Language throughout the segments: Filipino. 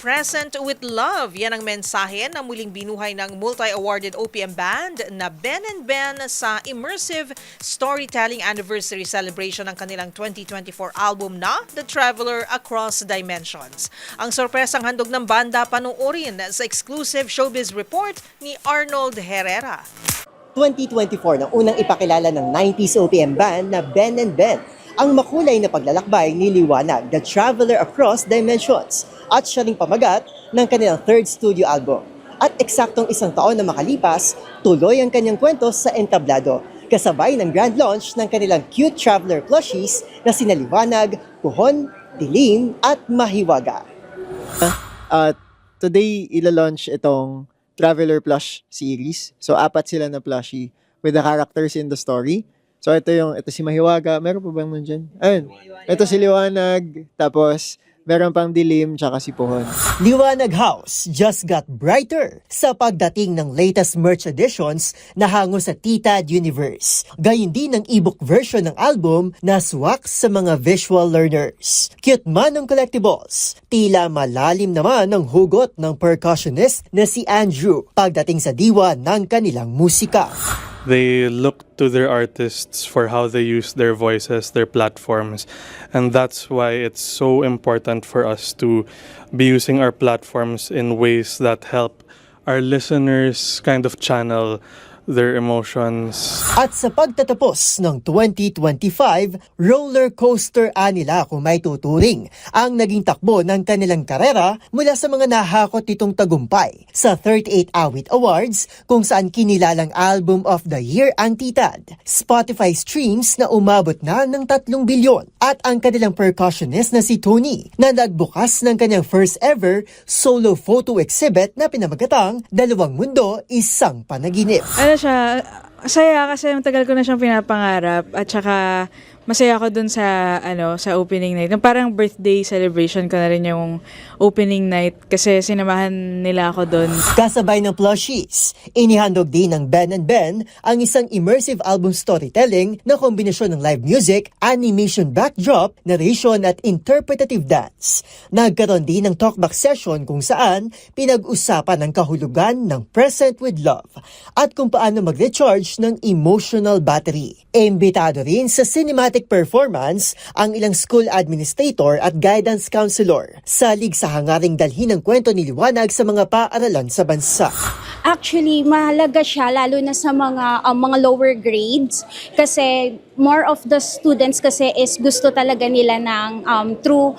Present with Love. Yan ang mensahe na muling binuhay ng multi-awarded OPM band na Ben and Ben sa immersive storytelling anniversary celebration ng kanilang 2024 album na The Traveler Across Dimensions. Ang sorpresang handog ng banda panoorin sa exclusive showbiz report ni Arnold Herrera. 2024 nang unang ipakilala ng 90s OPM band na Ben and Ben. Ang makulay na paglalakbay niliwanag The Traveler Across Dimensions at siya ring pamagat ng kanilang third studio album. At eksaktong isang taon na makalipas, tuloy ang kanyang kwento sa entablado, kasabay ng grand launch ng kanilang cute traveler plushies na sina Liwanag, Puhon, Dilim at Mahiwaga. Today, ila-launch itong Traveler Plush series. So, 4 sila na plushie with the characters in the story. So, ito si Mahiwaga. Meron pa bang nandyan? Ayun. Ito si Liwanag. Tapos, meron pang Dilim, tsaka si Puhon. Liwanag House just got brighter sa pagdating ng latest merch editions na hango sa Titad Universe. Gayun din ang ebook version ng album na swak sa mga visual learners. Cute man ng collectibles. Tila malalim naman ang hugot ng percussionist na si Andrew pagdating sa diwa ng kanilang musika. They look to their artists for how they use their voices, their platforms. And that's why it's so important for us to be using our platforms in ways that help our listeners kind of channel their emotions. At sa pagtatapos ng 2025, roller coaster nila kung may tuturing ang naging takbo ng kanilang karera mula sa mga nahakot nitong tagumpay sa 38 Awit Awards kung saan kinilalang Album of the Year ang Titad, Spotify streams na umabot na ng 3 bilyon at ang kanilang percussionist na si Tony na nagbukas ng kanyang first ever solo photo exhibit na pinamagatang Dalawang Mundo, Isang Panaginip. Ano siya, masaya kasi matagal ko na siyang pinapangarap at saka masaya ako dun sa sa opening night. Parang birthday celebration ko na rin yung opening night kasi sinamahan nila ako dun. Kasabay ng plushies, inihandog din ng Ben and Ben ang isang immersive album storytelling na kombinasyon ng live music, animation backdrop, narration at interpretative dance. Nagkaroon din ng talkback session kung saan pinag-usapan ang kahulugan ng Present with Love at kung paano mag-recharge ng emotional battery. Imbitado rin sa cinematic performance ang ilang school administrator at guidance counselor salig sa hangaring dalhin ng kwento ni Liwanag sa mga paaralan sa bansa. Actually, mahalaga siya lalo na sa mga lower grades kasi more of the students kasi is gusto talaga nila ng through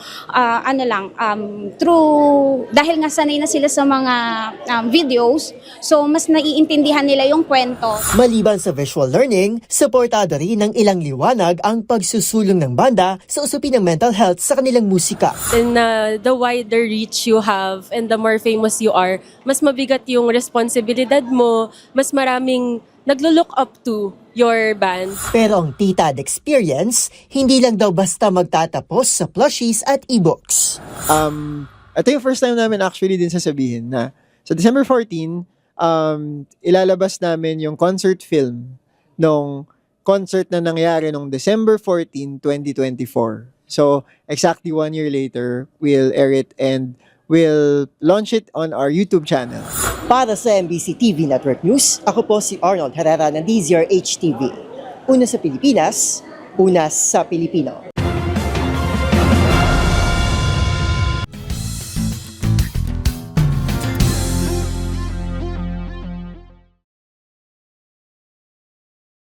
dahil nga sanay na sila sa mga videos, so mas naiintindihan nila yung kwento. Maliban sa visual learning, supportado rin ng ilang Liwanag ang pagsusulong ng banda sa usapin ng mental health sa kanilang musika. And the wider reach you have and the more famous you are, mas mabigat yung responsibilidad mo, mas maraming naglo-look up to your band. Pero ang Titad experience, hindi lang daw basta magtatapos sa plushies at ebooks. Ito yung first time namin actually din sasabihin na sa December 14, ilalabas namin yung concert film nung concert na nangyari nung December 14, 2024. So, exactly 1 year later, we'll air it and we'll launch it on our YouTube channel. Para sa MBC TV Network News, ako po si Arnold Herrera ng DZRH TV. Una sa Pilipinas, una sa Pilipino.